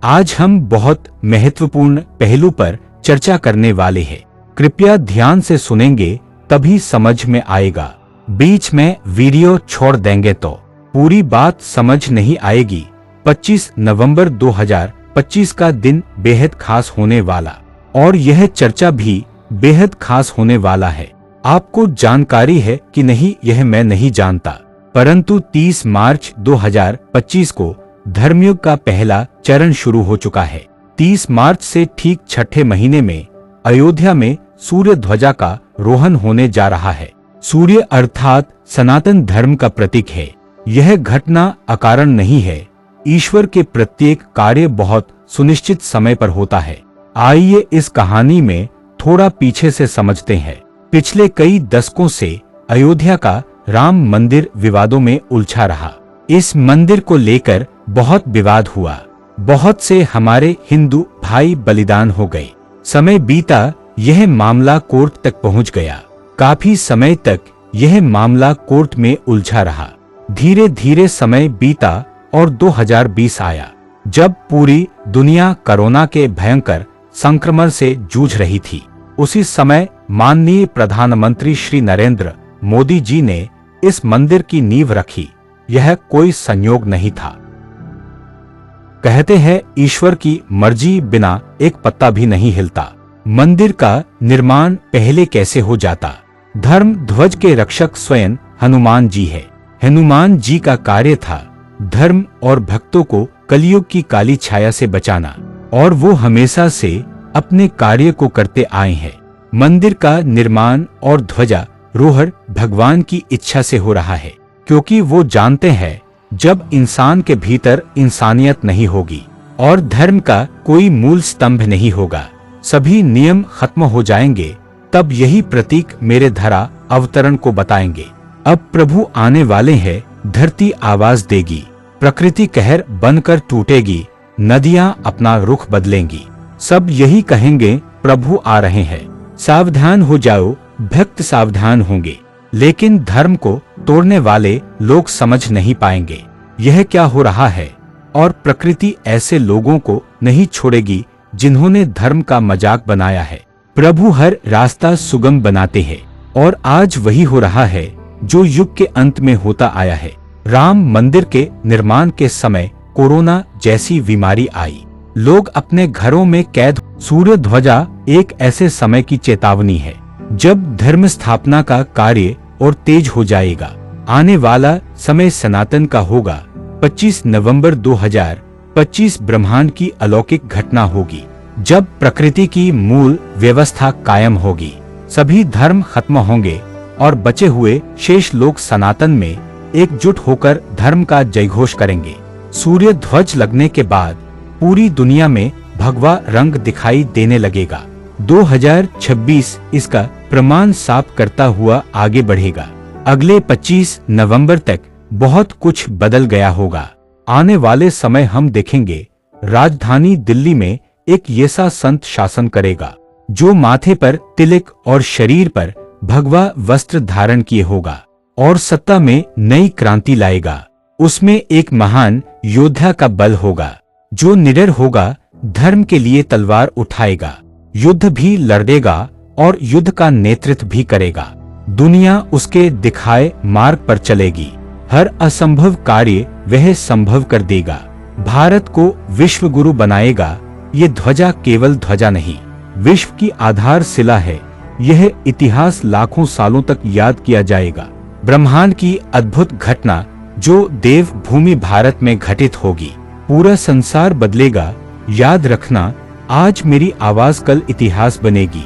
आज हम बहुत महत्वपूर्ण पहलू पर चर्चा करने वाले हैं। कृपया ध्यान से सुनेंगे, तभी समझ में आएगा। बीच में वीडियो छोड़ देंगे तो पूरी बात समझ नहीं आएगी। 25 नवंबर 2025 का दिन बेहद खास होने वाला, और यह चर्चा भी बेहद खास होने वाला है। आपको जानकारी है कि नहीं यह मैं नहीं जानता, परंतु 30 मार्च 2025 को धर्मयुग का पहला चरण शुरू हो चुका है। 30 मार्च से ठीक छठे महीने में अयोध्या में सूर्य ध्वजा का रोहन होने जा रहा है। सूर्य अर्थात सनातन धर्म का प्रतीक है। यह घटना अकारण नहीं है। ईश्वर के प्रत्येक कार्य बहुत सुनिश्चित समय पर होता है। आइए इस कहानी में थोड़ा पीछे से समझते हैं। पिछले कई दशकों से अयोध्या का राम मंदिर विवादों में उलझा रहा। इस मंदिर को लेकर बहुत विवाद हुआ। बहुत से हमारे हिंदू भाई बलिदान हो गए। समय बीता, यह मामला कोर्ट तक पहुंच गया। काफी समय तक यह मामला कोर्ट में उलझा रहा। धीरे धीरे समय बीता और 2020 आया, जब पूरी दुनिया कोरोना के भयंकर संक्रमण से जूझ रही थी। उसी समय माननीय प्रधानमंत्री श्री नरेंद्र मोदी जी ने इस मंदिर की नींव रखी। यह कोई संयोग नहीं था। कहते हैं ईश्वर की मर्जी बिना एक पत्ता भी नहीं हिलता। मंदिर का निर्माण पहले कैसे हो जाता? धर्म ध्वज के रक्षक स्वयं हनुमान जी है। हनुमान जी का कार्य था धर्म और भक्तों को कलयुग की काली छाया से बचाना, और वो हमेशा से अपने कार्य को करते आए हैं। मंदिर का निर्माण और ध्वजा रोहण भगवान की इच्छा से हो रहा है, क्योंकि वो जानते हैं जब इंसान के भीतर इंसानियत नहीं होगी और धर्म का कोई मूल स्तंभ नहीं होगा, सभी नियम खत्म हो जाएंगे, तब यही प्रतीक मेरे धरा अवतरण को बताएंगे। अब प्रभु आने वाले हैं, धरती आवाज देगी, प्रकृति कहर बनकर टूटेगी, नदियां अपना रुख बदलेंगी। सब यही कहेंगे प्रभु आ रहे हैं, सावधान हो जाओ, भक्त सावधान होंगे। लेकिन धर्म को तोड़ने वाले लोग समझ नहीं पाएंगे यह क्या हो रहा है, और प्रकृति ऐसे लोगों को नहीं छोड़ेगी जिन्होंने धर्म का मजाक बनाया है। प्रभु हर रास्ता सुगम बनाते हैं, और आज वही हो रहा है जो युग के अंत में होता आया है। राम मंदिर के निर्माण के समय कोरोना जैसी बीमारी आई। लोग अपने घरों में कैद। सूर्य ध्वजा एक ऐसे समय की चेतावनी है जब धर्म स्थापना का कार्य और तेज हो जाएगा। आने वाला समय सनातन का होगा। 25 नवंबर 2025 ब्रह्मांड की अलौकिक घटना होगी, जब प्रकृति की मूल व्यवस्था कायम होगी। सभी धर्म खत्म होंगे और बचे हुए शेष लोग सनातन में एकजुट होकर धर्म का जयघोष करेंगे। सूर्य ध्वज लगने के बाद पूरी दुनिया में भगवा रंग दिखाई देने लगेगा। 2026 इसका प्रमाण साफ करता हुआ आगे बढ़ेगा। अगले 25 नवंबर तक बहुत कुछ बदल गया होगा। आने वाले समय हम देखेंगे राजधानी दिल्ली में एक ऐसा संत शासन करेगा जो माथे पर तिलक और शरीर पर भगवा वस्त्र धारण किए होगा और सत्ता में नई क्रांति लाएगा। उसमें एक महान योद्धा का बल होगा जो निडर होगा, धर्म के लिए तलवार उठाएगा, युद्ध भी लड़ेगा और युद्ध का नेतृत्व भी करेगा। दुनिया उसके दिखाए मार्ग पर चलेगी। हर असंभव कार्य वह संभव कर देगा। भारत को विश्व गुरु बनाएगा। ये ध्वजा केवल ध्वजा नहीं, विश्व की आधारशिला है। यह इतिहास लाखों सालों तक याद किया जाएगा। ब्रह्मांड की अद्भुत घटना जो देव भूमि भारत में घटित होगी। पूरा संसार बदलेगा। याद रखना, आज मेरी आवाज कल इतिहास बनेगी।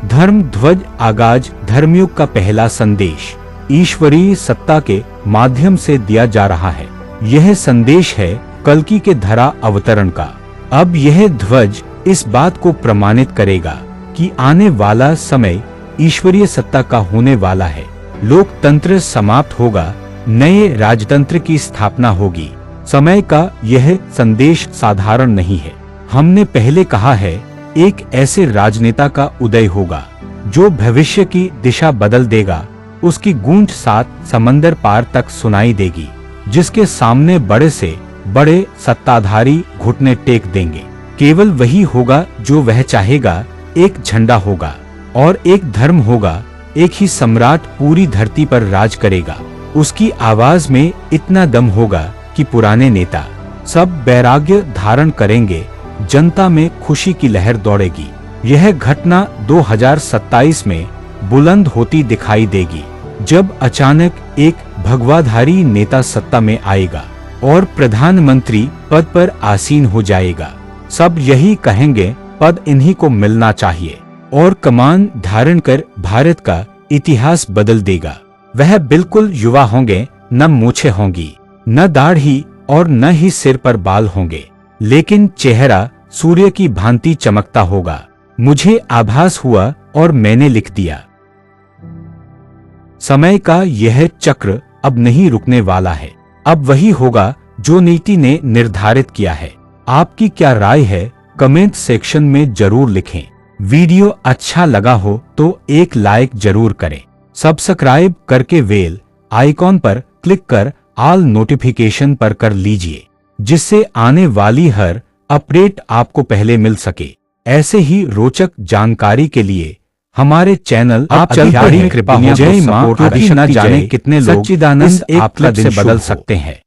धर्म ध्वज आगाज धर्मयुग का पहला संदेश ईश्वरीय सत्ता के माध्यम से दिया जा रहा है। यह संदेश है कल्कि के धरा अवतरण का। अब यह ध्वज इस बात को प्रमाणित करेगा कि आने वाला समय ईश्वरीय सत्ता का होने वाला है। लोकतंत्र समाप्त होगा, नए राजतंत्र की स्थापना होगी। समय का यह संदेश साधारण नहीं है। हमने पहले कहा है, एक ऐसे राजनेता का उदय होगा जो भविष्य की दिशा बदल देगा। उसकी गूंज 7 समंदर पार तक सुनाई देगी, जिसके सामने बड़े से बड़े सत्ताधारी घुटने टेक देंगे। केवल वही होगा जो वह चाहेगा। एक झंडा होगा और एक धर्म होगा। एक ही सम्राट पूरी धरती पर राज करेगा। उसकी आवाज में इतना दम होगा कि पुराने नेता सब वैराग्य धारण करेंगे। जनता में खुशी की लहर दौड़ेगी। यह घटना 2027 में बुलंद होती दिखाई देगी, जब अचानक एक भगवाधारी नेता सत्ता में आएगा और प्रधानमंत्री पद पर आसीन हो जाएगा। सब यही कहेंगे, पद इन्हीं को मिलना चाहिए, और कमान धारण कर भारत का इतिहास बदल देगा। वह बिल्कुल युवा होंगे, न मूछें होंगी, न दाढ़ी और न ही सिर पर बाल होंगे, लेकिन चेहरा सूर्य की भांति चमकता होगा। मुझे आभास हुआ और मैंने लिख दिया, समय का यह चक्र अब नहीं रुकने वाला है। अब वही होगा जो नीति ने निर्धारित किया है। आपकी क्या राय है? कमेंट सेक्शन में जरूर लिखें। वीडियो अच्छा लगा हो तो एक लाइक जरूर करें। सब्सक्राइब करके बेल आइकॉन पर क्लिक कर ऑल नोटिफिकेशन पर कर लीजिए, जिससे आने वाली हर अपडेट आपको पहले मिल सके। ऐसे ही रोचक जानकारी के लिए हमारे चैनल आप चल बड़ी कृपा हो। जय मां, न जाने कितने लोग सच्चिदानंद आपका दिन बदल सकते हैं।